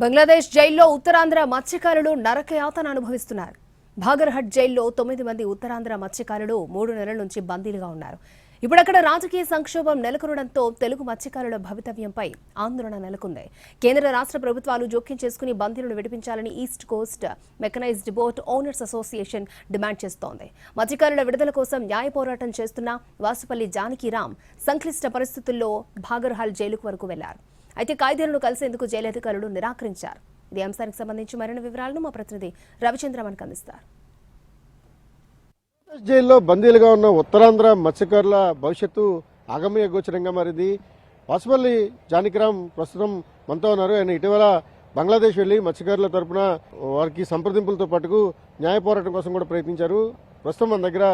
బంగ్లాదేశ్ జైల్లో ఉత్తరాంధ్ర మత్స్యకారులు నరకయాతన అనుభవిస్తున్నారు. భాగర్హట్ జైల్లో 9 మంది ఉత్తరాంధ్ర మత్స్యకారులు 3 నెలల నుంచి బందీలుగా ఉన్నారు. ఇప్పుడక్కడ రాజకీయ సంక్షోభం నెలకొనడంతో తెలుగు మత్స్యకారుల భవితవ్యంపై ఆందోళన నెలకొంది. కేంద్ర రాష్ట్ర ప్రభుత్వాలు జోక్యం చేసుకుని బందీలను విడిపించాలని East Coast mechanised boat owners association demand చేస్తోంది. మత్స్యకారుల విడుదల కోసం న్యాయ పోరాటం చేస్తున్న వాసుపల్లి జానకిరామ్ సంక్లిష్ట పరిస్థితుల్లో భాగర్హల్ జైలుకు వరకు వెళ్లారు. అయితే ఖైదీలను కలిసేందుకు జైలు అధికారులు నిరాకరించారు. ఈ అంశానికి సంబంధించి మరిన్ని వివరాలను మా ప్రతినిధి రవిచంద్ర మనకు అందిస్తారు. జైల్లో బందీలుగా ఉన్న ఉత్తరాంధ్ర మత్స్యకారుల భవిష్యత్తు ఆగమ్య గోచరంగా మారింది. వాసుపల్లి జానకిరామ్ ప్రస్తుతం మనతో ఉన్నారు. ఆయన ఇటీవల బంగ్లాదేశ్ వెళ్లి మత్స్యకారుల తరపున వారికి సంప్రదింపులతో పాటు న్యాయ పోరాటం కోసం కూడా ప్రయత్నించారు. ప్రస్తుతం మన దగ్గర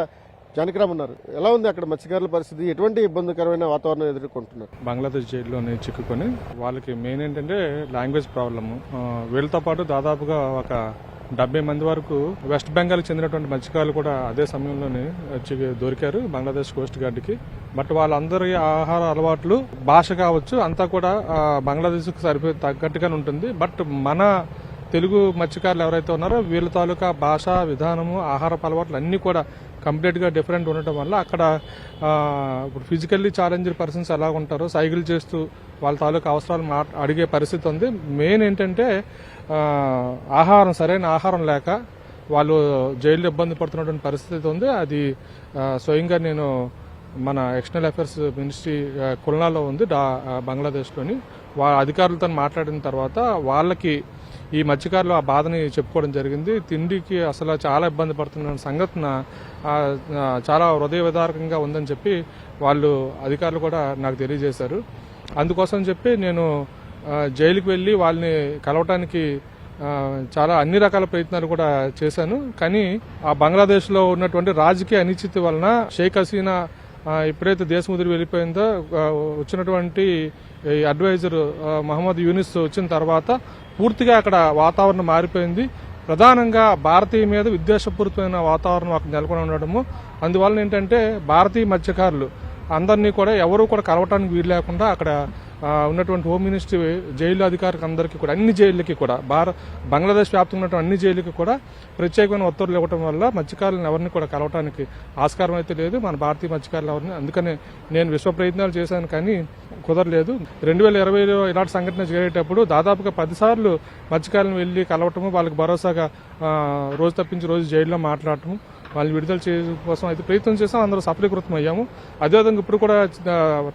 జానకిరామ్ ఉన్నారు. ఎలా ఉంది అక్కడ మత్స్యకారుల పరిస్థితి? ఎటువంటి ఇబ్బందికరమైన వాతావరణం ఎదుర్కొంటున్నారు? బంగ్లాదేశ్ జైల్లోనే చిక్కుకొని వాళ్ళకి మెయిన్ ఏంటంటే లాంగ్వేజ్ ప్రాబ్లము. వీళ్ళతో పాటు దాదాపుగా ఒక 70 మంది వరకు వెస్ట్ బెంగాల్కి చెందినటువంటి మత్స్యకారులు కూడా అదే సమయంలోనే దొరికారు బంగ్లాదేశ్ కోస్ట్ గార్డ్కి. బట్ వాళ్ళందరి ఆహార అలవాట్లు, భాష కావచ్చు అంతా కూడా బంగ్లాదేశ్కి సరిపోయి తగ్గట్టుగానే ఉంటుంది. బట్ మన తెలుగు మత్స్యకారులు ఎవరైతే ఉన్నారో వీళ్ళ తాలూకా భాషా విధానము, ఆహారపు అలవాట్లు అన్నీ కూడా కంప్లీట్గా డిఫరెంట్ ఉండటం వల్ల అక్కడ ఇప్పుడు ఫిజికల్లీ ఛాలెంజ్డ్ పర్సన్స్ ఎలా ఉంటారో సైకిల్ చేస్తూ వాళ్ళ తాలూకా అవసరాలు అడిగే పరిస్థితి ఉంది. మెయిన్ ఏంటంటే ఆహారం, సరైన ఆహారం లేక వాళ్ళు జైల్లో ఇబ్బంది పడుతున్నటువంటి పరిస్థితి ఉంది. అది స్వయంగా నేను మన ఎక్స్టర్నల్ అఫైర్స్ మినిస్ట్రీ కుల్నాలో ఉంది బంగ్లాదేశ్లోని అధికారులతో మాట్లాడిన తర్వాత వాళ్ళకి ఈ మత్స్యకారులు ఆ బాధని చెప్పుకోవడం జరిగింది. తిండికి అసలు చాలా ఇబ్బంది పడుతున్న సంఘటన చాలా హృదయ విదారకంగా ఉందని చెప్పి వాళ్ళు అధికారులు కూడా నాకు తెలియజేశారు. అందుకోసం చెప్పి నేను జైలుకి వెళ్ళి వాళ్ళని కలవటానికి చాలా అన్ని రకాల ప్రయత్నాలు కూడా చేశాను. కానీ ఆ బంగ్లాదేశ్లో ఉన్నటువంటి రాజకీయ అనిశ్చితి వలన షేక్ హసీనా ఎప్పుడైతే దేశం వదిలి వెళ్ళిపోయిందో వచ్చినటువంటి అడ్వైజర్ మహమ్మద్ యూనిస్ వచ్చిన తర్వాత పూర్తిగా అక్కడ వాతావరణం మారిపోయింది. ప్రధానంగా భారతీయ మీద విద్వేషపూరితమైన వాతావరణం అక్కడ నెలకొని ఉండడము. అందువలన ఏంటంటే భారతీయ మత్స్యకారులు అందరినీ కూడా ఎవరూ కూడా కలవటానికి వీలు లేకుండా అక్కడ ఉన్నటువంటి హోమ్ మినిస్ట్రీ జైలు అధికారులకు అందరికీ కూడా అన్ని జైళ్ళకి కూడా బంగ్లాదేశ్ వ్యాప్తంగా ఉన్నటువంటి అన్ని జైలుకి కూడా ప్రత్యేకమైన ఉత్తర్వులు ఇవ్వడం వల్ల మత్స్యకారులను ఎవరిని కూడా కలవటానికి ఆస్కారం అయితే లేదు, మన భారతీయ మత్స్యకారులు ఎవరిని. అందుకని నేను విశ్వ ప్రయత్నాలు చేశాను కానీ కుదరలేదు. 2020లో ఇలాంటి సంఘటన జరిగేటప్పుడు దాదాపుగా 10 సార్లు మత్స్యకారులను వెళ్లి కలవటము, వాళ్ళకి భరోసాగా రోజు తప్పించి రోజు జైల్లో మాట్లాడటము, వాళ్ళని విడుదల చేయడం కోసం అయితే ప్రయత్నం చేసాం. అందరూ సఫలీకృతం అయ్యాము. అదేవిధంగా ఇప్పుడు కూడా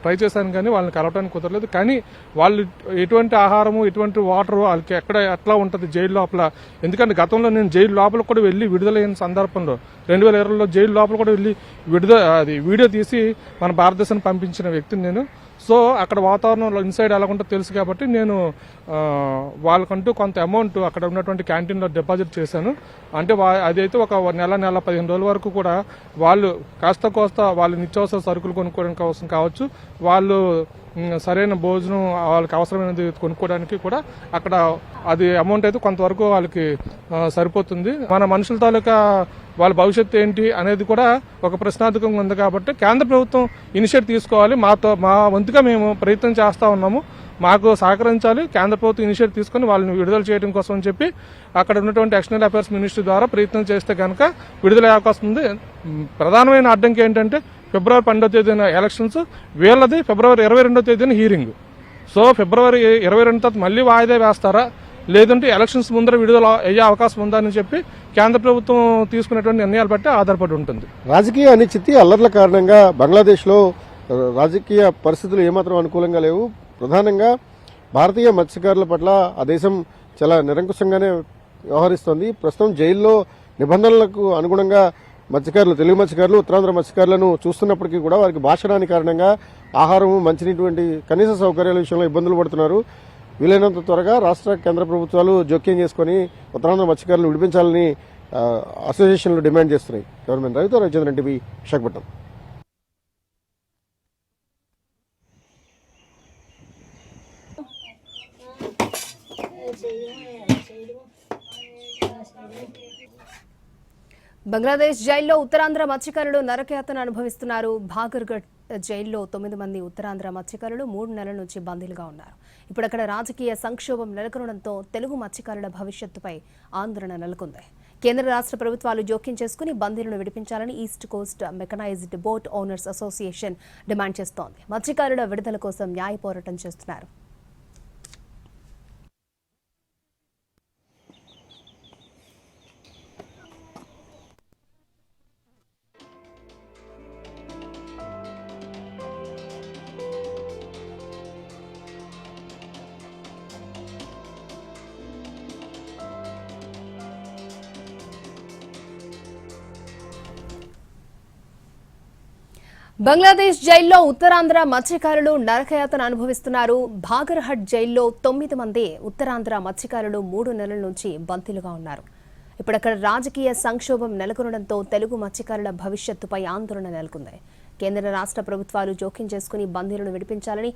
ట్రై చేశాను కానీ వాళ్ళని కలవటానికి కుదరలేదు. కానీ వాళ్ళు ఎటువంటి ఆహారము, ఎటువంటి వాటర్ వాళ్ళకి ఎట్లా ఉంటుంది జైలు లోపల. ఎందుకంటే గతంలో నేను జైలు లోపల కూడా వెళ్ళి విడుదలైన సందర్భంలో 2020లో జైలు లోపల కూడా వెళ్ళి వీడియో తీసి మన భారతదేశాన్ని పంపించిన వ్యక్తిని నేను. సో అక్కడ వాతావరణంలో ఇన్సైడ్ ఎలా ఉంటుందో తెలుసు కాబట్టి నేను వాళ్ళకంటూ కొంత అమౌంట్ అక్కడ ఉన్నటువంటి క్యాంటీన్లో డిపాజిట్ చేశాను. అంటే అదైతే ఒక నెల 15 రోజుల వరకు కూడా వాళ్ళు కాస్త కోస్త వాళ్ళు నిత్యావసర సరుకులు కొనుక్కోవడానికి కోసం కావచ్చు, వాళ్ళు సరైన భోజనం వాళ్ళకి అవసరమైనది కొనుక్కోవడానికి కూడా అక్కడ అది అమౌంట్ అయితే కొంతవరకు వాళ్ళకి సరిపోతుంది. మన మనుషుల తాలూకా వాళ్ళ భవిష్యత్తు ఏంటి అనేది కూడా ఒక ప్రశ్నార్థకంగా ఉంది. కాబట్టి కేంద్ర ప్రభుత్వం ఇనిషియేటివ్ తీసుకోవాలి. మా వంతుగా మేము ప్రయత్నం చేస్తూ ఉన్నాము. మాకు సహకరించాలి. కేంద్ర ప్రభుత్వం ఇనిషియేటివ్ తీసుకుని వాళ్ళని విడుదల చేయడం కోసం అని చెప్పి అక్కడ ఉన్నటువంటి ఎక్స్టర్నల్ అఫైర్స్ మినిస్ట్రీ ద్వారా ప్రయత్నం చేస్తే కనుక విడుదల అవకాశం ఉంది. ప్రధానమైన అడ్డంకి ఏంటంటే ఫిబ్రవరి 12వ తేదీన ఎలక్షన్స్, వీళ్ళది ఫిబ్రవరి 22వ తేదీన హీరింగ్. సో ఫిబ్రవరి 22 తర్వాత మళ్ళీ వాయిదా వేస్తారా, లేదంటే ఎలక్షన్స్ ముందర విడుదల అయ్యే అవకాశం ఉందా అని చెప్పి కేంద్ర ప్రభుత్వం తీసుకునేటువంటి నిర్ణయాలు బట్టి ఆధారపడి ఉంటుంది. రాజకీయ అనిశ్చితి, అల్లర్ల కారణంగా బంగ్లాదేశ్లో రాజకీయ పరిస్థితులు ఏమాత్రం అనుకూలంగా లేవు. ప్రధానంగా భారతీయ మత్స్యకారుల పట్ల ఆ దేశం చాలా నిరంకుశంగానే వ్యవహరిస్తోంది. ప్రస్తుతం జైల్లో నిబంధనలకు అనుగుణంగా తెలుగు మత్స్యకారులు ఉత్తరాంధ్ర మత్స్యకారులను చూస్తున్నప్పటికీ కూడా వారికి భాష రాని కారణంగా ఆహారము, మంచినీటువంటి కనీస సౌకర్యాల విషయంలో ఇబ్బందులు పడుతున్నారు. వీలైనంత త్వరగా రాష్ట్ర కేంద్ర ప్రభుత్వాలు జోక్యం చేసుకుని ఉత్తరాంధ్ర మత్స్యకారులను విడిపించాలని అసోసియేషన్లు డిమాండ్ చేస్తున్నాయి. గవర్నమెంట్ రవితో రవిచంద్రన్ టీవీ, విశాఖపట్నం. బంగ్లాదేశ్ జైల్లో ఉత్తరాంధ్ర మత్స్యకారులు నరకయాతన అనుభవిస్తున్నారు. భాగర్ఘట్ జైల్లో 9 మంది ఉత్తరాంధ్ర మత్స్యకారులు 3 నెలల నుంచి బందీలుగా ఉన్నారు. ఇప్పుడు అక్కడ రాజకీయ సంక్షోభం నెలకొనడంతో తెలుగు మత్స్యకారుల భవిష్యత్తుపై ఆందోళన నెలకొంది. కేంద్ర రాష్ట్ర ప్రభుత్వాలు జోక్యం చేసుకుని బందీలను విడిపించాలని East Coast mechanised boat owners association demand చేస్తోంది. మత్స్యకారుల విడుదల కోసం న్యాయ పోరాటం చేస్తున్నారు. బంగ్లాదేశ్ జైల్లో ఉత్తరాంధ్ర మత్స్యకారులు నరకయాతన అనుభవిస్తున్నారు. భాగర్హట్ జైల్లో 9 మంది ఉత్తరాంధ్ర మత్స్యకారులు 3 నెలల నుంచి బందీలుగా ఉన్నారు. ఇప్పుడక్కడ రాజకీయ సంక్షోభం నెలకొనడంతో తెలుగు మత్స్యకారుల భవిష్యత్తుపై ఆందోళన నెలకొంది. కేంద్ర రాష్ట్ర ప్రభుత్వాలు జోక్యం చేసుకుని బందీలను విడిపించాలని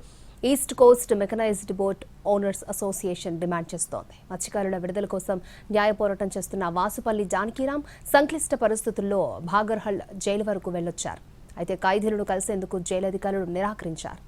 East Coast mechanised boat owners association demand చేస్తోంది. మత్స్యకారుల విడుదల కోసం న్యాయ పోరాటం చేస్తున్న వాసుపల్లి జానకీరాం సంక్లిష్ట పరిస్థితుల్లో భాగర్హల్ జైలు వరకు వెళ్లొచ్చారు. అయితే ఖైదీలను కలిసేందుకు జైలు అధికారులు నిరాకరించారు.